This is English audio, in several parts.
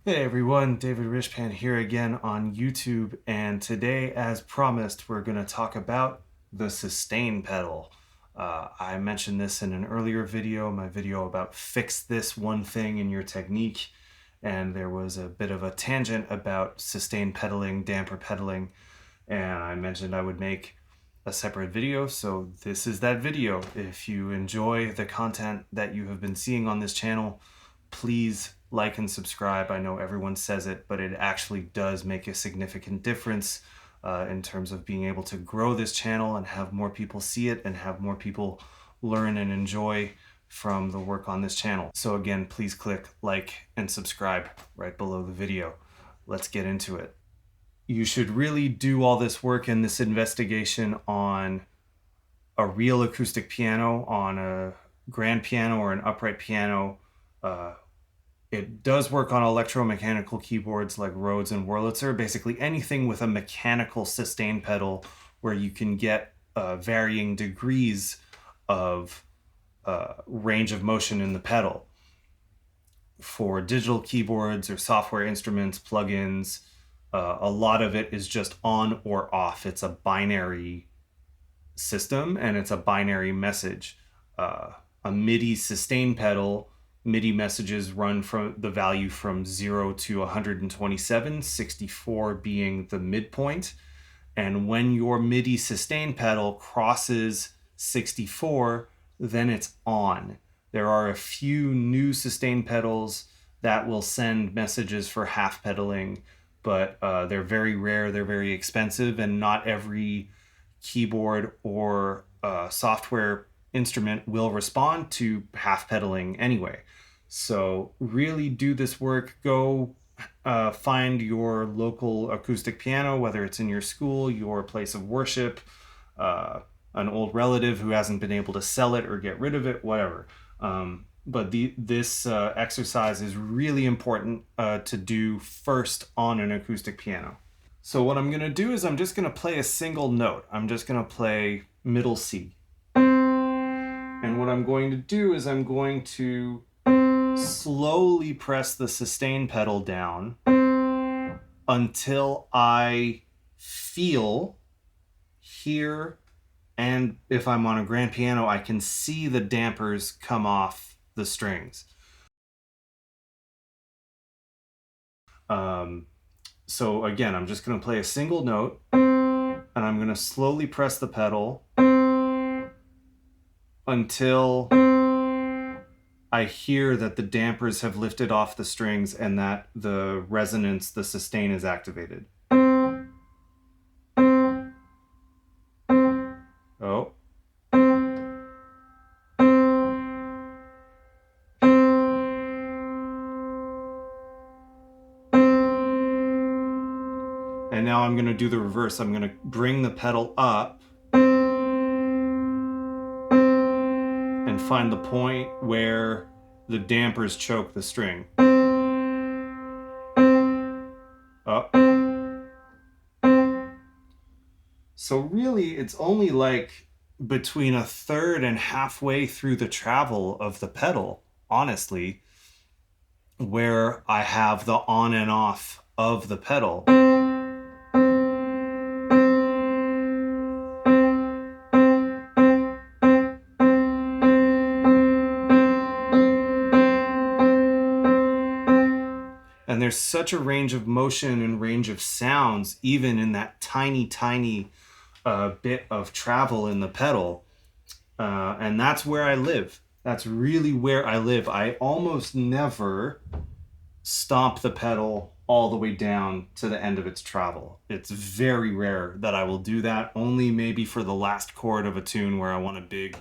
Hey everyone, David Ryshpan here again on YouTube, and today, as promised, we're going to talk about the sustain pedal. I mentioned this in an earlier video, my video about fix this one thing in your technique, and there was a bit of a tangent about sustain pedaling, damper pedaling, and I mentioned I would make a separate video, so this is that video. If you enjoy the content that you have been seeing on this channel, please like and subscribe. I know everyone says it, but it actually does make a significant difference in terms of being able to grow this channel and have more people see it and have more people learn and enjoy from the work on this channel. So again, please click like and subscribe right below the video. Let's get into it. You should really do all this work and this investigation on a real acoustic piano, on a grand piano or an upright piano. It does work on electromechanical keyboards like Rhodes and Wurlitzer, basically anything with a mechanical sustain pedal where you can get varying degrees of range of motion in the pedal. For digital keyboards or software instruments, plugins, a lot of it is just on or off. It's a binary system and it's a binary message. A MIDI sustain pedal, MIDI messages run from the value from 0 to 127, 64 being the midpoint. And when your MIDI sustain pedal crosses 64, then it's on. There are a few new sustain pedals that will send messages for half pedaling, but they're very rare, they're very expensive, and not every keyboard or software instrument will respond to half pedaling anyway. So really do this work. Go find your local acoustic piano, whether it's in your school, your place of worship, an old relative who hasn't been able to sell it or get rid of it, whatever. But this exercise is really important to do first on an acoustic piano. So what I'm going to do is I'm just going to play a single note. I'm just going to play middle C. And what I'm going to do is I'm going to slowly press the sustain pedal down until I feel, hear, and if I'm on a grand piano, I can see the dampers come off the strings. So again, I'm just going to play a single note, and I'm going to slowly press the pedal until I hear that the dampers have lifted off the strings and that the resonance, the sustain, is activated. Oh. And now I'm going to do the reverse. I'm going to bring the pedal up and find the point where the dampers choke the string. Up. So really, it's only like between a third and halfway through the travel of the pedal, honestly, where I have the on and off of the pedal. And there's such a range of motion and range of sounds, even in that tiny, tiny bit of travel in the pedal. And that's where I live. That's really where I live. I almost never stomp the pedal all the way down to the end of its travel. It's very rare that I will do that, only maybe for the last chord of a tune where I want a big...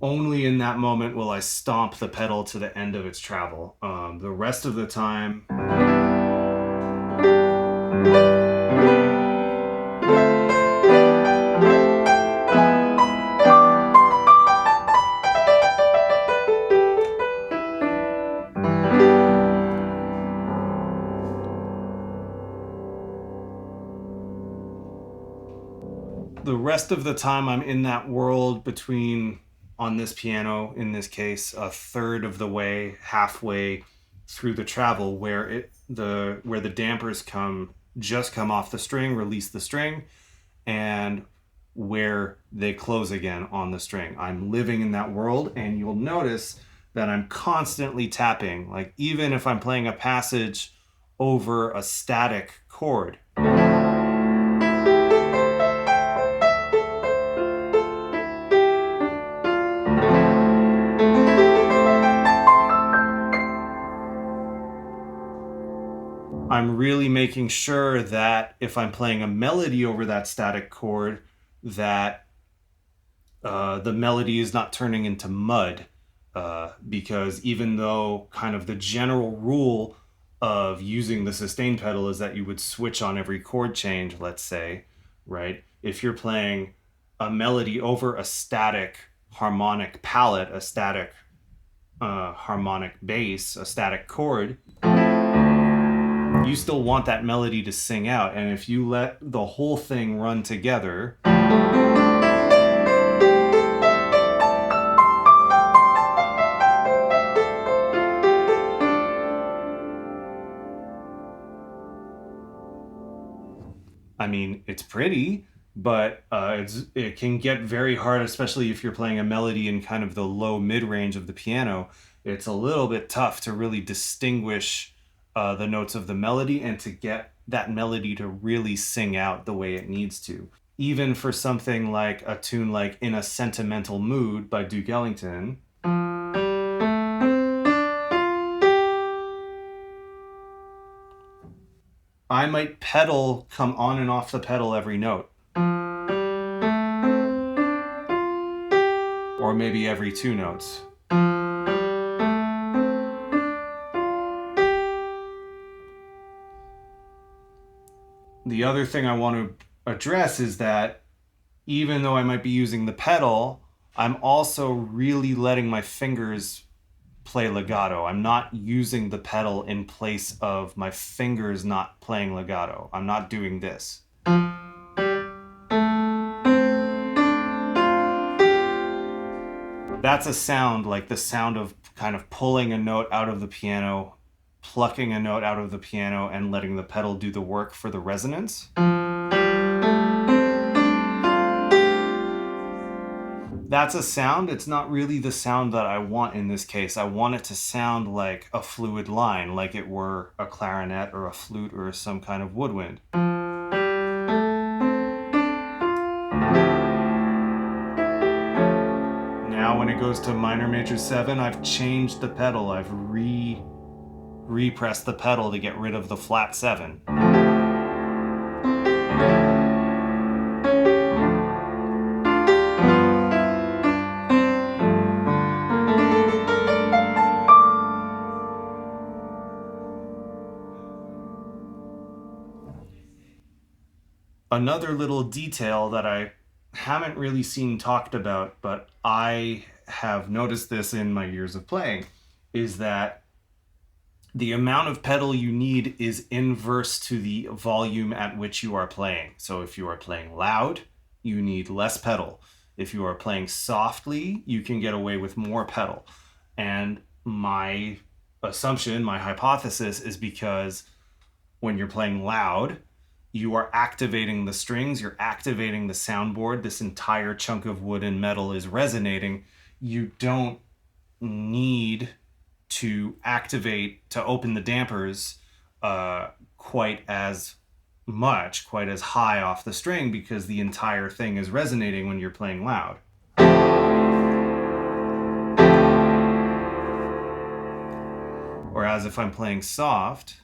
Only in that moment will I stomp the pedal to the end of its travel. The rest of the time... the rest of the time I'm in that world between, on this piano, in this case, a third of the way, halfway through the travel, where the dampers come off the string, release the string, and where they close again on the string. I'm living in that world, and you'll notice that I'm constantly tapping. Like, even if I'm playing a passage over a static chord, I'm really making sure that if I'm playing a melody over that static chord, that the melody is not turning into mud. Because even though kind of the general rule of using the sustain pedal is that you would switch on every chord change, let's say, right? If you're playing a melody over a static harmonic palette, a static harmonic bass, a static chord, you still want that melody to sing out. And if you let the whole thing run together, I mean, it's pretty, but it can get very hard, especially if you're playing a melody in kind of the low mid-range of the piano. It's a little bit tough to really distinguish the notes of the melody and to get that melody to really sing out the way it needs to. Even for something like a tune like In a Sentimental Mood by Duke Ellington, I might pedal, come on and off the pedal every note. Or maybe every two notes. The other thing I want to address is that even though I might be using the pedal, I'm also really letting my fingers play legato. I'm not using the pedal in place of my fingers not playing legato. I'm not doing this. That's a sound, like the sound of kind of pulling a note out of the piano, plucking a note out of the piano, and letting the pedal do the work for the resonance. That's a sound. It's not really the sound that I want in this case. I want it to sound like a fluid line, like it were a clarinet or a flute or some kind of woodwind. Now when it goes to minor major 7, I've changed the pedal. I've repressed the pedal to get rid of the flat 7. Another little detail that I haven't really seen talked about, but I have noticed this in my years of playing, is that the amount of pedal you need is inverse to the volume at which you are playing. So if you are playing loud, you need less pedal. If you are playing softly, you can get away with more pedal. And my assumption, my hypothesis, is because when you're playing loud, you are activating the strings, you're activating the soundboard, this entire chunk of wood and metal is resonating. You don't need to activate, to open the dampers quite as much, quite as high off the string, because the entire thing is resonating when you're playing loud. Whereas if I'm playing soft,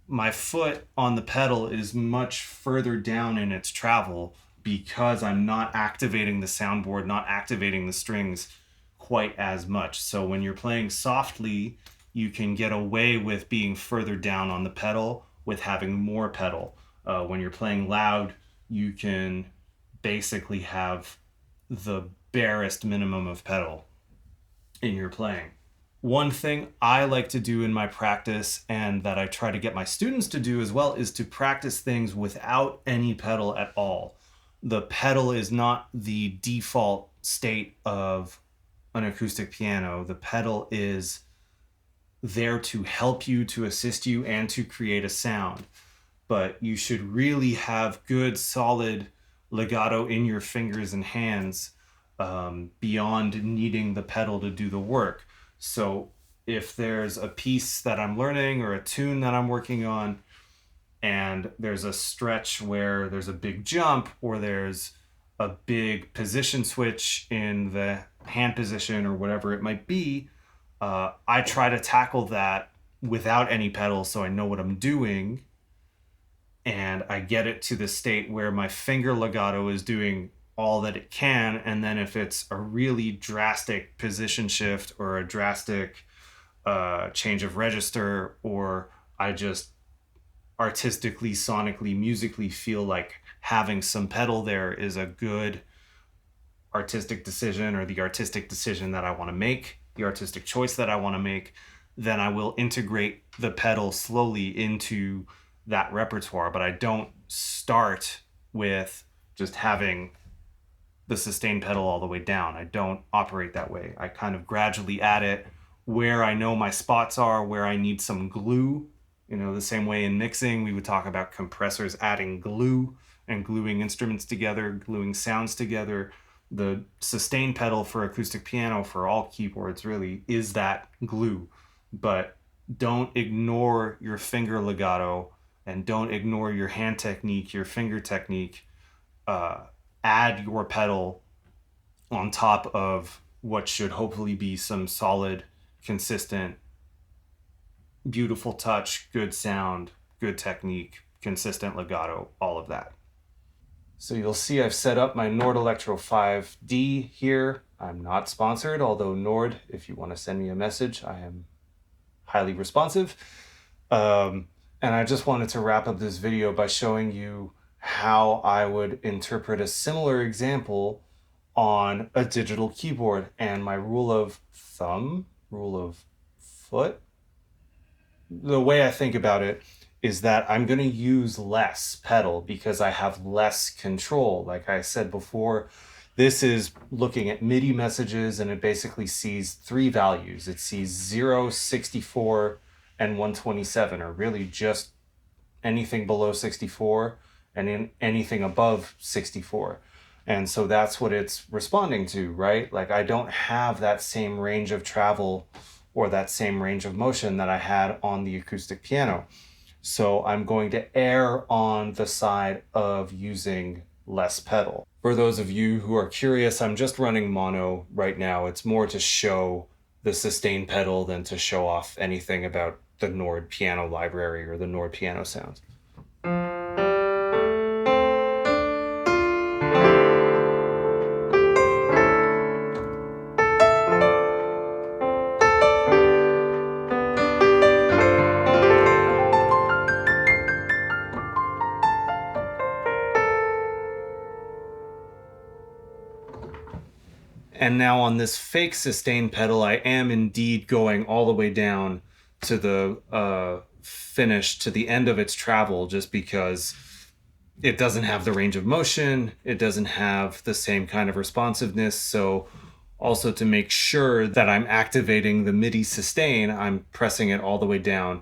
my foot on the pedal is much further down in its travel because I'm not activating the soundboard, not activating the strings quite as much. So when you're playing softly, you can get away with being further down on the pedal with having more pedal. When you're playing loud, you can basically have the barest minimum of pedal in your playing. One thing I like to do in my practice, and that I try to get my students to do as well, is to practice things without any pedal at all. The pedal is not the default state of an acoustic piano. The pedal is there to help you, to assist you, and to create a sound. But you should really have good, solid legato in your fingers and hands, beyond needing the pedal to do the work. So if there's a piece that I'm learning or a tune that I'm working on, and there's a stretch where there's a big jump or there's a big position switch in the hand position or whatever it might be, I try to tackle that without any pedals so I know what I'm doing, and I get it to the state where my finger legato is doing all that it can. And then if it's a really drastic position shift or a drastic change of register, or I just artistically, sonically, musically feel like having some pedal there is a good artistic decision, or the artistic decision that I want to make, the artistic choice that I want to make, then I will integrate the pedal slowly into that repertoire. But I don't start with just having the sustain pedal all the way down. I don't operate that way. I kind of gradually add it where I know my spots are, where I need some glue. You know, the same way in mixing, we would talk about compressors adding glue and gluing instruments together, gluing sounds together. The sustain pedal for acoustic piano, for all keyboards really, is that glue. But don't ignore your finger legato, and don't ignore your hand technique, your finger technique. Add your pedal on top of what should hopefully be some solid, consistent, beautiful touch, good sound, good technique, consistent legato, all of that. So you'll see I've set up my Nord Electro 5D here. I'm not sponsored, although Nord, if you want to send me a message, I am highly responsive. And I just wanted to wrap up this video by showing you how I would interpret a similar example on a digital keyboard. And my rule of thumb, rule of foot, the way I think about it is that I'm going to use less pedal because I have less control. Like I said before, this is looking at MIDI messages, and it basically sees three values. It sees 0, 64, and 127, or really just anything below 64 and in anything above 64. And so that's what it's responding to, right? Like I don't have that same range of travel or that same range of motion that I had on the acoustic piano. So I'm going to err on the side of using less pedal. For those of you who are curious, I'm just running mono right now. It's more to show the sustain pedal than to show off anything about the Nord piano library or the Nord piano sounds. And now on this fake sustain pedal, I am indeed going all the way down to the finish, to the end of its travel, just because it doesn't have the range of motion. It doesn't have the same kind of responsiveness. So also to make sure that I'm activating the MIDI sustain, I'm pressing it all the way down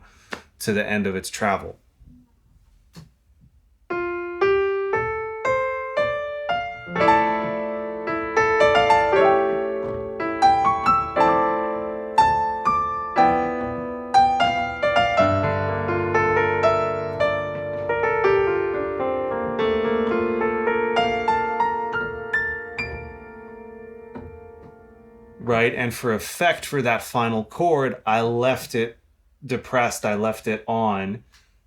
to the end of its travel. Right, and for effect for that final chord, I left it depressed, I left it on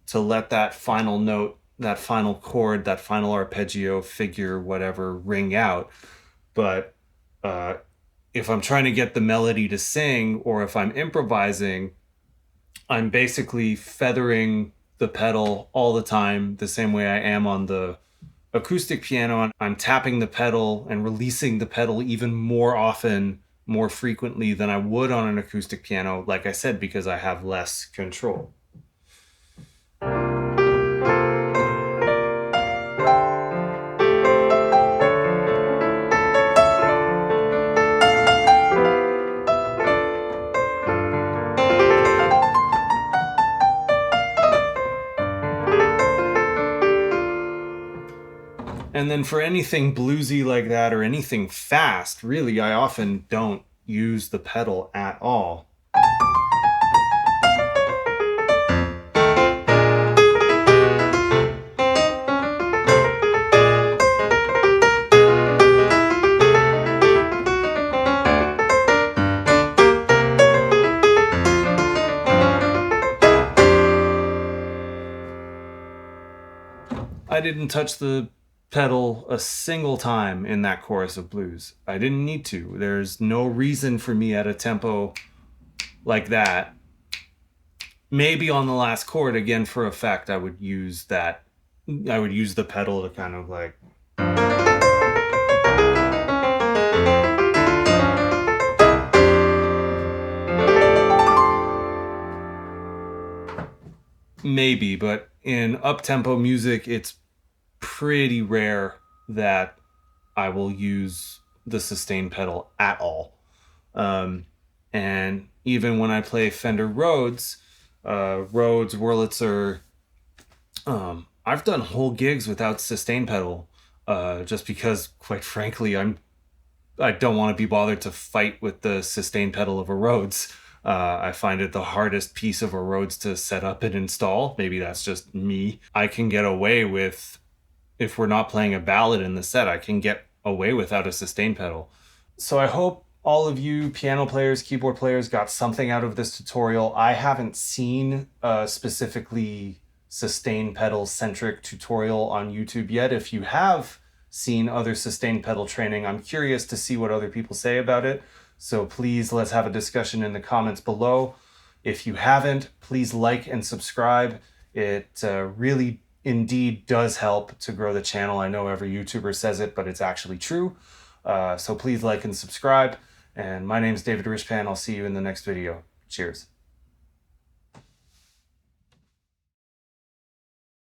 to let that final note, that final chord, that final arpeggio, figure, whatever, ring out. But if I'm trying to get the melody to sing, or if I'm improvising, I'm basically feathering the pedal all the time, the same way I am on the acoustic piano, I'm tapping the pedal and releasing the pedal even more often, more frequently than I would on an acoustic piano, like I said, because I have less control. And then for anything bluesy like that or anything fast, really, I often don't use the pedal at all. I didn't touch the pedal a single time in that chorus of blues. I didn't need to. There's no reason for me at a tempo like that. Maybe on the last chord, again, for effect, I would use that. I would use the pedal to kind of like... Maybe, but in up-tempo music, it's pretty rare that I will use the sustain pedal at all. And even when I play Fender Rhodes, Wurlitzer, I've done whole gigs without sustain pedal, just because, quite frankly, I don't want to be bothered to fight with the sustain pedal of a Rhodes. I find it the hardest piece of a Rhodes to set up and install. Maybe that's just me. I can get away with, if we're not playing a ballad in the set, I can get away without a sustain pedal. So I hope all of you piano players, keyboard players got something out of this tutorial. I haven't seen a specifically sustain pedal centric tutorial on YouTube yet. If you have seen other sustain pedal training, I'm curious to see what other people say about it. So please, let's have a discussion in the comments below. If you haven't, please like and subscribe. It really indeed does help to grow the channel. I know every YouTuber says it, but it's actually true. So please like and subscribe. And my name is David Ryshpan. I'll see you in the next video. Cheers.